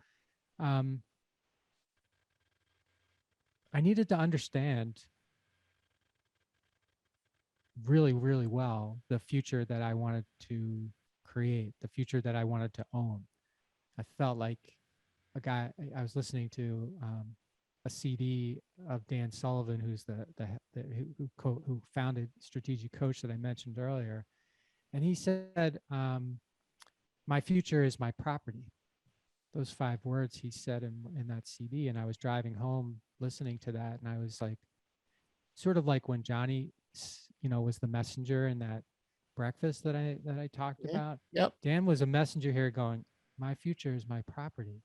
I needed to understand really, really well the future that I wanted to create, the future that I wanted to own. I felt like I was listening to a CD of Dan Sullivan, who's who founded Strategic Coach that I mentioned earlier. And he said, my future is my property. Those 5 words he said in that CD. And I was driving home listening to that. And I was like, sort of like when Johnny, was the messenger in that breakfast that I talked about. Yep. Dan was a messenger here going, my future is my property.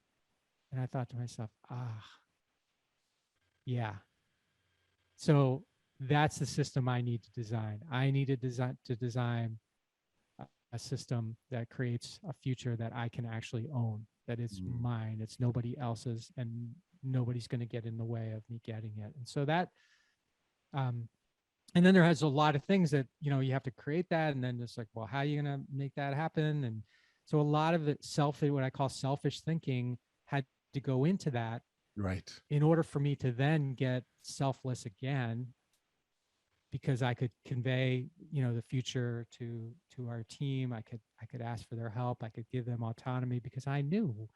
And I thought to myself, yeah. So that's the system I need to design. I need to design a system that creates a future that I can actually own, that is mine. It's nobody else's, and nobody's going to get in the way of me getting it. And so that, and then there has a lot of things that, you know, you have to create that. And then it's like, well, how are you going to make that happen? And so a lot of it, what I call selfish thinking, had to go into that, Right. in order for me to then get selfless again, because I could convey, you know, the future to our team. I could ask for their help. I could give them autonomy, because I knew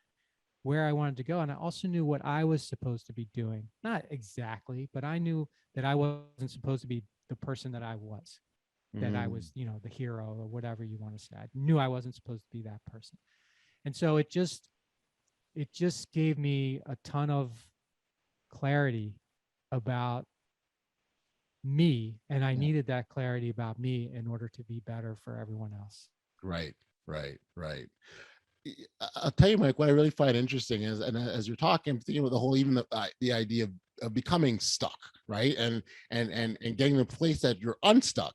where I wanted to go. And I also knew what I was supposed to be doing. Not exactly, but I knew that I wasn't supposed to be the person that I was, that I was, you know, the hero or whatever you want to say. I knew I wasn't supposed to be that person. And so it just gave me a ton of clarity about me, and I needed that clarity about me in order to be better for everyone else. Right. I'll tell you, Mike, what I really find interesting is, and as you're talking, I'm thinking about the whole, even the idea of becoming stuck, right? And getting to a place that you're unstuck.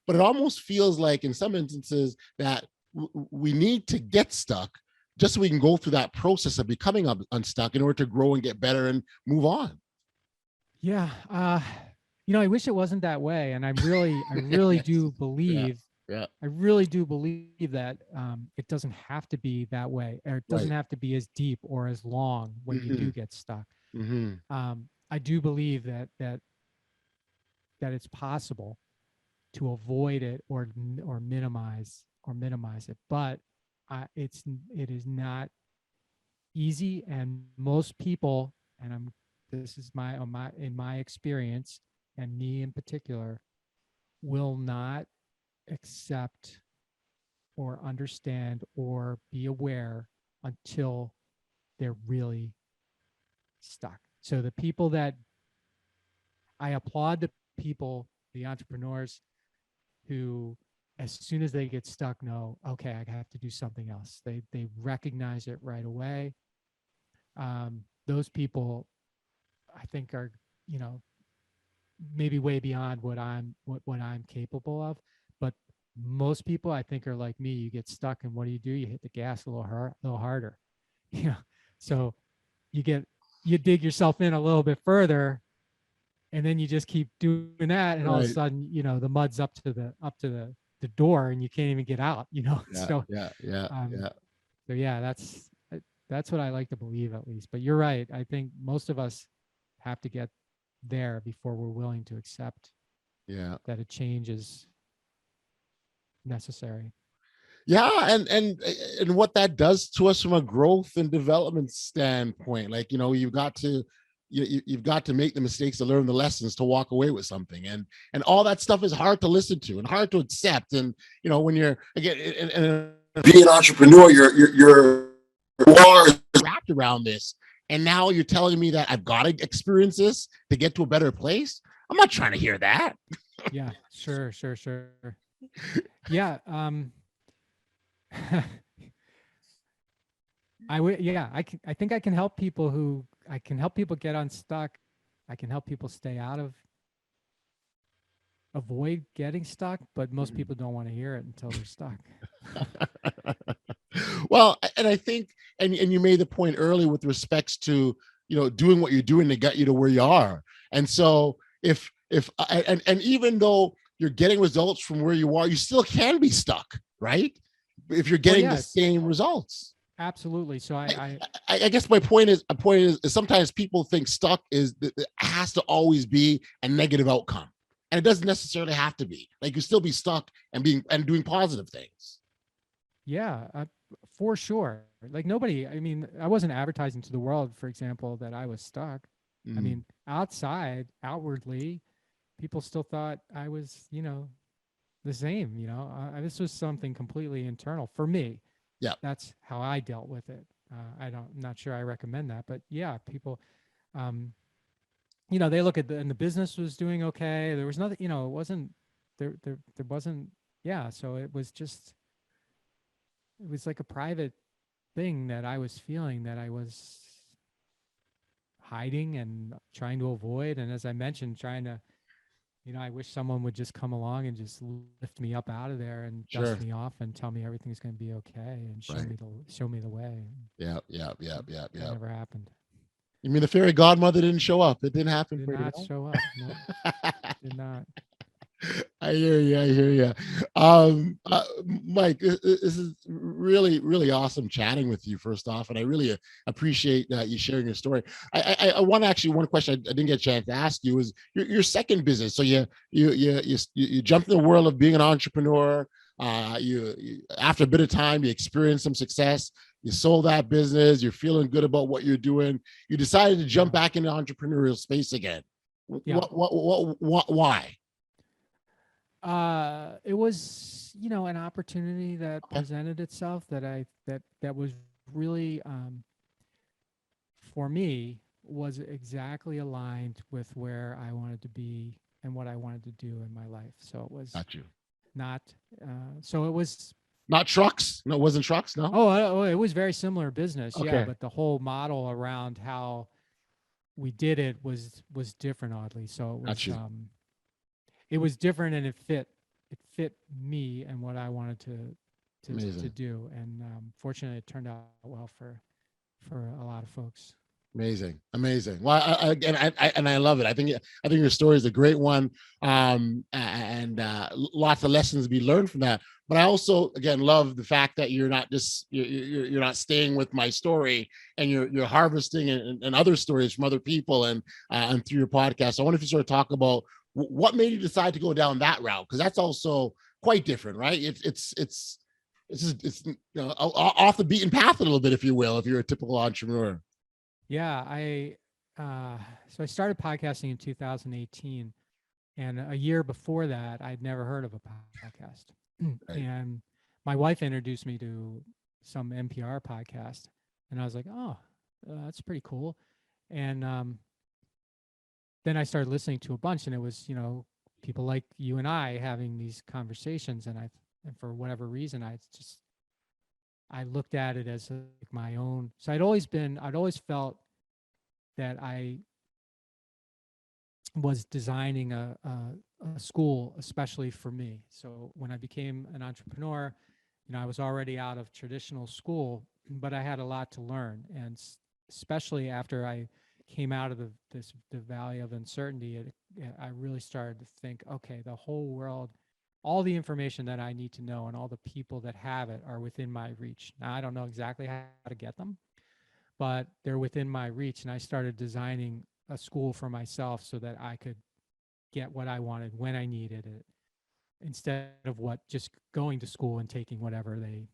But it almost feels like in some instances that we need to get stuck just so we can go through that process of becoming unstuck in order to grow and get better and move on. Yeah. You know, I wish it wasn't that way. And I really do believe, I really do believe that it doesn't have to be that way, or it doesn't have to be as deep or as long when you do get stuck. I do believe that it's possible to avoid it or minimize it, but it is not easy. And most people, and this is in my experience, and me in particular, will not accept or understand or be aware until they're really stuck. So the people that I applaud, the entrepreneurs who, as soon as they get stuck, know, okay, I have to do something else. They recognize it right away. Those people, I think, are, you know, maybe way beyond what I'm capable of. But most people, I think, are like me. You get stuck, and what do? You hit the gas a little harder. Yeah. So you dig yourself in a little bit further, and then you just keep doing that, and all of a sudden, you know, the mud's up to the door, and you can't even get out. You know. So that's what I like to believe, at least. But you're right. I think most of us have to get there before we're willing to accept that a change is necessary. And what that does to us from a growth and development standpoint, like, you know, you've got to make the mistakes to learn the lessons, to walk away with something, and all that stuff is hard to listen to and hard to accept. And, you know, when you're, again, and being an entrepreneur, you're wrapped around this. And now you're telling me that I've got to experience this to get to a better place. I'm not trying to hear that. Yeah, sure. Yeah. I think I can help people get unstuck. I can help people avoid getting stuck, but most people don't want to hear it until they're stuck. Well, and I think, and you made the point earlier with respects to, you know, doing what you're doing to get you to where you are. And so if even though you're getting results from where you are, you still can be stuck, right? If you're getting the same results. Absolutely. So I guess my point is sometimes people think stuck it has to always be a negative outcome. And it doesn't necessarily have to be. Like, you still be stuck and doing positive things. Yeah, for sure. Like, nobody, I mean, I wasn't advertising to the world, for example, that I was stuck. I mean, outwardly, people still thought I was, you know, the same, you know. This was something completely internal for me. Yeah. That's how I dealt with it. I'm not sure I recommend that, but yeah, people, you know, they look at and the business was doing okay. There was nothing, you know, it wasn't, there wasn't yeah, so it was like a private thing that I was feeling that I was hiding and trying to avoid. And as I mentioned, trying to, I wish someone would just come along and just lift me up out of there and Sure. dust me off and tell me everything's going to be okay and Right. show me the way. Yeah. Yeah. Yeah. Yeah. That Yeah. never happened. You mean the fairy godmother didn't show up? It didn't happen Did for you, not no? show up. No, did not. I hear you. I hear you. Mike, this is really, really awesome chatting with you. First off, and I really appreciate you sharing your story. I want to actually one question I didn't get a chance to ask you is your second business. So you jumped in the world of being an entrepreneur. You after a bit of time, you experienced some success. You sold that business. You're feeling good about what you're doing. You decided to jump Yeah. back into entrepreneurial space again. Yeah. Why? It was, an opportunity that Okay, presented itself that was really, for me, was exactly aligned with where I wanted to be and what I wanted to do in my life. So it was got you. not, so it was, Not trucks. No, it wasn't trucks. No. it was very similar business. Yeah. Okay, But the whole model around how we did it was different, oddly. So got you. it was different, and it fit me and what I wanted to Amazing, do. And fortunately, it turned out well for a lot of folks. amazing, amazing. Well, again, I love it. I think your story is a great one, and lots of lessons to be learned from that. But I also, again, love the fact that you're not just you're not staying with my story, and you're harvesting and other stories from other people and through your podcast. So I wonder if you sort of talk about what made you decide to go down that route, because that's also quite different, right? It's off the beaten path a little bit, if you will, if you're a typical entrepreneur. Yeah, so I started podcasting in 2018, and a year before that, I'd never heard of a podcast. Right. And my wife introduced me to some NPR podcast, and I was like, "Oh, that's pretty cool." And then I started listening to a bunch, and it was, people like you and I having these conversations, and for whatever reason, I looked at it as like my own. So I'd always felt that I was designing a school, especially for me. So when I became an entrepreneur, I was already out of traditional school, but I had a lot to learn. And especially after I came out of the valley of uncertainty, I really started to think, okay, the whole world, all the information that I need to know and all the people that have it are within my reach. Now, I don't know exactly how to get them, but they're within my reach. And I started designing a school for myself so that I could get what I wanted when I needed it, instead of just going to school and taking whatever they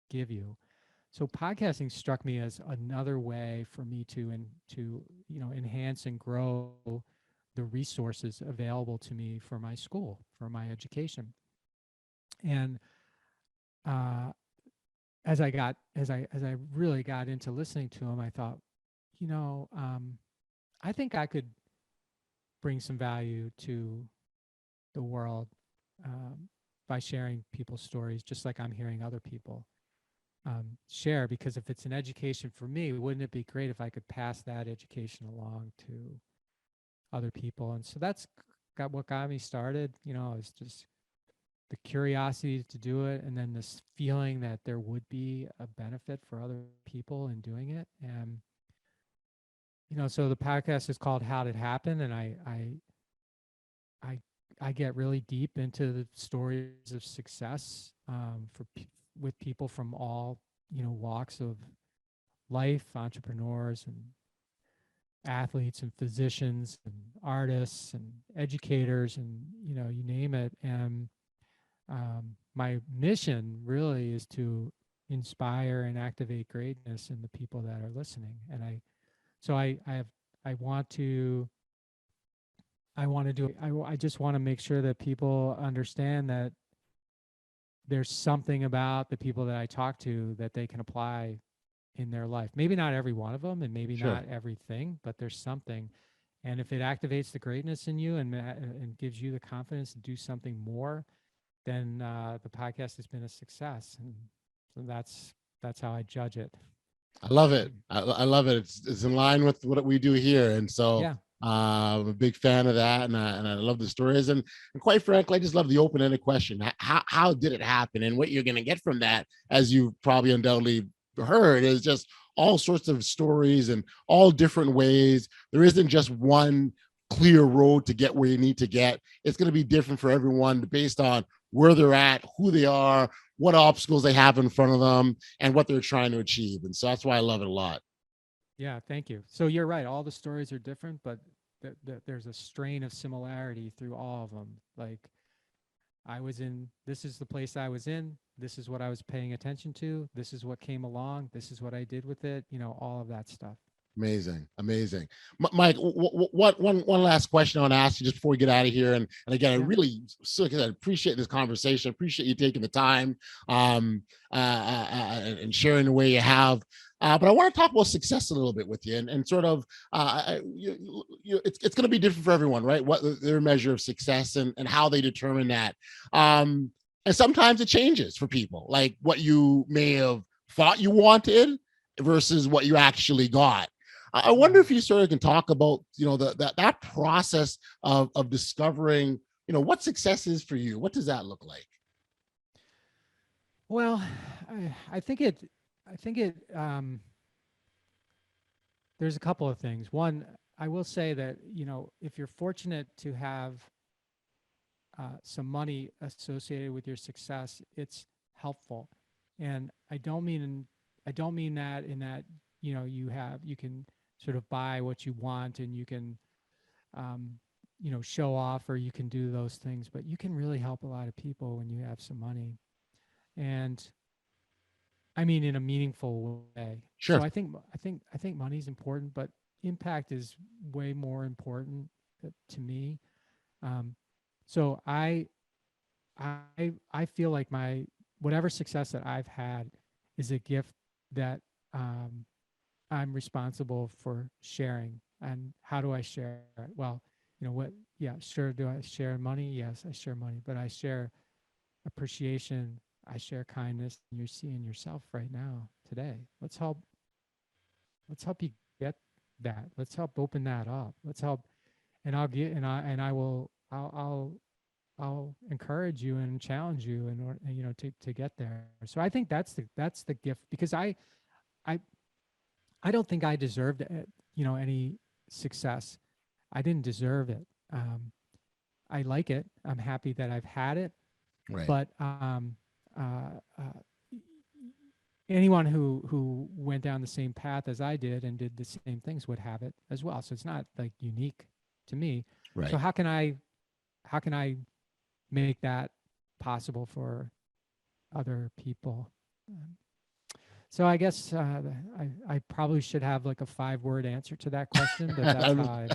give you. So podcasting struck me as another way for me to enhance and grow the resources available to me for my school, for my education. And uh, as I really got into listening to them, I thought, I think I could bring some value to the world, by sharing people's stories, just like I'm hearing other people share. Because if it's an education for me, wouldn't it be great if I could pass that education along to other people? And so that's got what got me started. It's just the curiosity to do it, and then this feeling that there would be a benefit for other people in doing it. And so the podcast is called How Did It Happen, and I I get really deep into the stories of success, with people from all walks of life, entrepreneurs and athletes and physicians and artists and educators, and you name it. And my mission really is to inspire and activate greatness in the people that are listening. And I want to I just want to make sure that people understand that there's something about the people that I talk to that they can apply in their life. Maybe not every one of them, and maybe Sure. not everything, but there's something. And if it activates the greatness in you and gives you the confidence to do something more, then the podcast has been a success. And so that's how I judge it. I love it. I love it. It's in line with what we do here. And so Yeah. I'm a big fan of that. And I love the stories. And quite frankly, I just love the open-ended question. How did it happen? And what you're going to get from that, as you've probably undoubtedly heard, is just all sorts of stories and all different ways. There isn't just one clear road to get where you need to get. It's going to be different for everyone based on where they're at, who they are, what obstacles they have in front of them, and what they're trying to achieve. And so that's why I love it a lot. Yeah, thank you. So you're right. All the stories are different, but there's a strain of similarity through all of them. Like this is the place I was in. This is what I was paying attention to. This is what came along. This is what I did with it. All of that stuff. Amazing. Mike, one last question I want to ask you just before we get out of here. And again, I really appreciate this conversation. Appreciate you taking the time and sharing the way you have. But I want to talk about success a little bit with you, and sort of it's going to be different for everyone, right? What their measure of success and how they determine that. And sometimes it changes for people, like what you may have thought you wanted versus what you actually got. I wonder if you sort of can talk about, that process of discovering, what success is for you. What does that look like? Well, I think it, there's a couple of things. One, I will say that, if you're fortunate to have some money associated with your success, it's helpful. And I don't mean that in that, you can sort of buy what you want and you can, show off, or you can do those things, but you can really help a lot of people when you have some money. And I mean, in a meaningful way. Sure. So I think money is important, but impact is way more important to me. So I feel like whatever success that I've had is a gift that I'm responsible for sharing. And how do I share it? Well, sure. Do I share money? Yes, I share money, but I share appreciation. I share kindness. You're seeing yourself right now today. Let's help you get that. Let's help open that up. Let's help. And I'll encourage you and challenge you and to get there. So I think that's the gift, because I don't think I deserved any success. I didn't deserve it. I like it. I'm happy that I've had it. Right. But anyone who went down the same path as I did and did the same things would have it as well. So it's not like unique to me. Right. So how can I make that possible for other people? So I guess I probably should have like a 5-word answer to that question, but that's how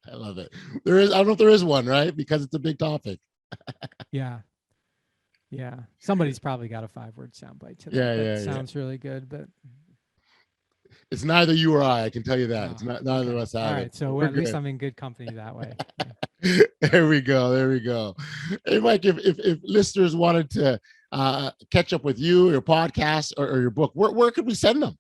I love it. I don't know if there is one, right? Because it's a big topic. Yeah. Somebody's probably got a 5-word soundbite to that. That sounds really good, but it's neither you or I can tell you that. It's not, neither of us have it. All right, so at least I'm in good company that way. There we go. Hey, Mike, if listeners wanted to catch up with you, your podcast, or your book, where could we send them?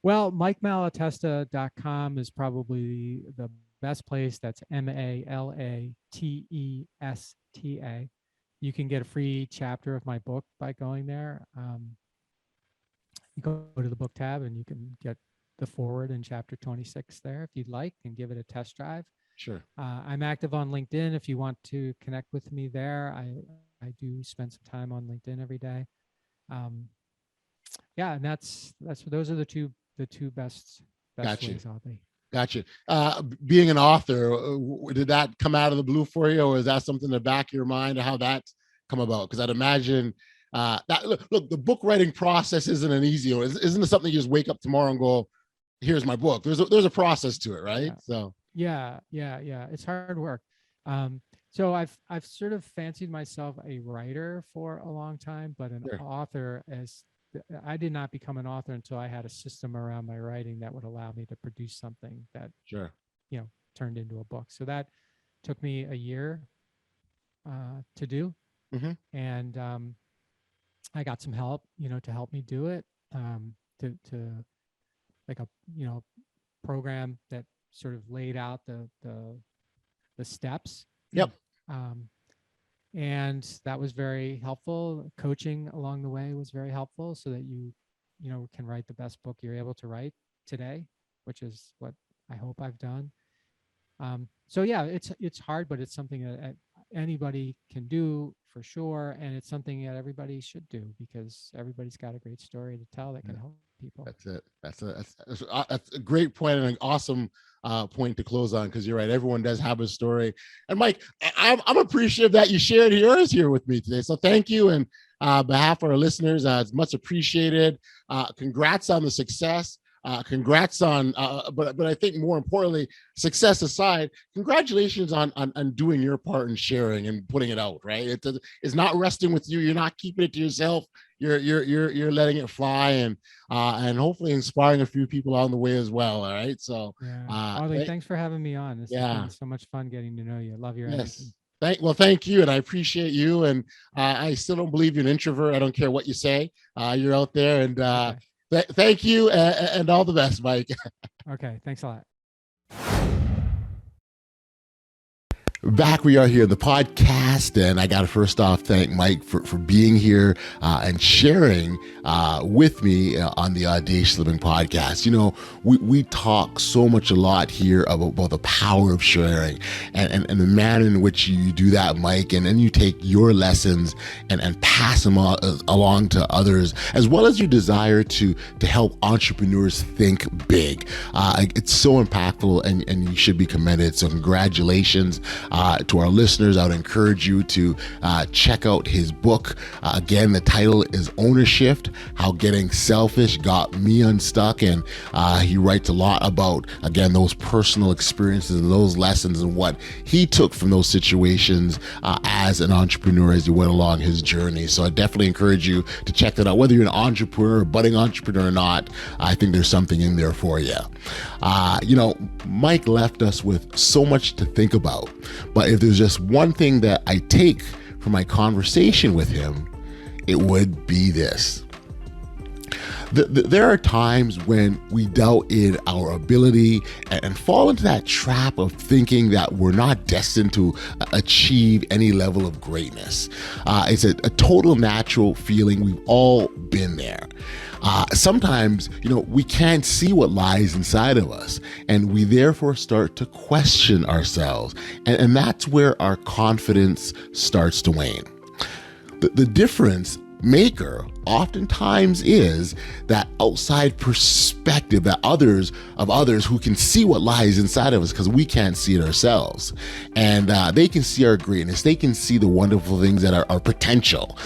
Well, MikeMalatesta.com is probably the best place. That's MALATESTA. You can get a free chapter of my book by going there. You go to the book tab and you can get the forward in chapter 26 there if you'd like, and give it a test drive. Sure. I'm active on LinkedIn. If you want to connect with me there, I do spend some time on LinkedIn every day. And those are the two best ways I'll be. Gotcha. Being an author, did that come out of the blue for you, or is that something in the back of your mind, or how that come about? Because I'd imagine that look, the book writing process isn't an easy one. Isn't it something you just wake up tomorrow and go, "Here's my book"? There's a process to it, right? So yeah. It's hard work. So I've sort of fancied myself a writer for a long time, but an author I did not become an author until I had a system around my writing that would allow me to produce something that turned into a book. So took me a year to do. Mhm. And I got some help, to help me do it, to like a, program that sort of laid out the steps. Yep. And that was very helpful. Coaching along the way was very helpful, so that you can write the best book you're able to write today, which is what I hope I've done. So yeah, it's hard, but it's something that anybody can do for sure, and it's something that everybody should do, because everybody's got a great story to tell that can help people. That's it. That's a great point, and an awesome point to close on, because you're right. Everyone does have a story. And Mike, I'm appreciative that you shared yours here with me today. So thank you, and behalf of our listeners, it's much appreciated. Congrats on the success. Congrats on, but I think more importantly, success aside, congratulations on doing your part and sharing and putting it out. Right, it's not resting with you. You're not keeping it to yourself. You're letting it fly, and hopefully inspiring a few people along the way as well. All right, so Audley, thanks for having me on. This has been so much fun getting to know you. Love your energy. Thank you, and I appreciate you. And I still don't believe you're an introvert. I don't care what you say. You're out there, and thank you, and all the best, Mike. Okay, thanks a lot. Back we are here in the podcast, and I got to first off thank Mike for being here and sharing with me on the Audacious Living podcast. We talk so much a lot here about the power of sharing and the manner in which you do that, Mike, and then you take your lessons and pass them along to others, as well as your desire to help entrepreneurs think big. It's so impactful, and you should be commended. So congratulations. To our listeners, I would encourage you to check out his book. Again, the title is Ownership: How Getting Selfish Got Me Unstuck. And he writes a lot about, again, those personal experiences and those lessons and what he took from those situations as an entrepreneur as he went along his journey. So I definitely encourage you to check that out. Whether you're an entrepreneur, budding entrepreneur or not, I think there's something in there for you. Mike left us with so much to think about. But if there's just one thing that I take from my conversation with him, it would be this. There are times when we doubt in our ability and fall into that trap of thinking that we're not destined to achieve any level of greatness. It's a total natural feeling. We've all been there. Sometimes, we can't see what lies inside of us, and we therefore start to question ourselves. And that's where our confidence starts to wane. The difference maker oftentimes is that outside perspective that others who can see what lies inside of us, because we can't see it ourselves, and they can see our greatness. They can see the wonderful things that are our potential.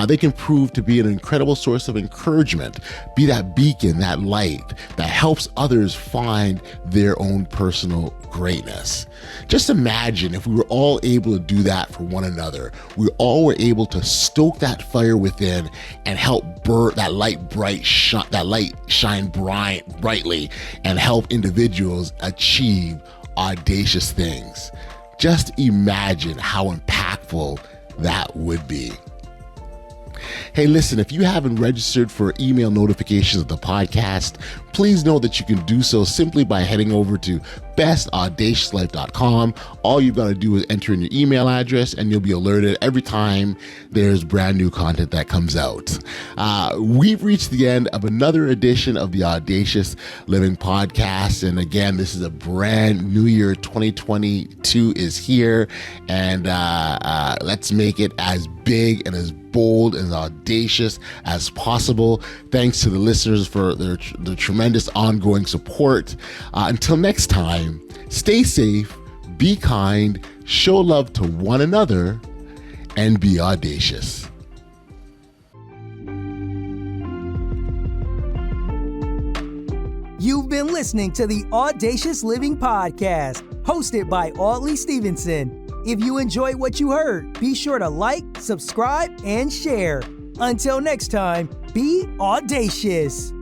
They can prove to be an incredible source of encouragement, be that beacon, that light that helps others find their own personal greatness. Just imagine if we were all able to do that for one another. We all were able to stoke that fire within and help burn that light shine brightly and help individuals achieve audacious things. Just imagine how impactful that would be. Hey, listen, if you haven't registered for email notifications of the podcast, please know that you can do so simply by heading over to bestaudaciouslife.com. All you've got to do is enter in your email address, and you'll be alerted every time there's brand new content that comes out. We've reached the end of another edition of the Audacious Living podcast. And again, this is a brand new year. 2022 is here, and let's make it as big and as bold and as audacious as possible. Thanks to the listeners for the tremendous ongoing support. Until next time, stay safe, be kind, show love to one another, and be audacious. You've been listening to the Audacious Living Podcast, hosted by Audacious Stevenson. If you enjoyed what you heard, be sure to like, subscribe, and share. Until next time, be audacious.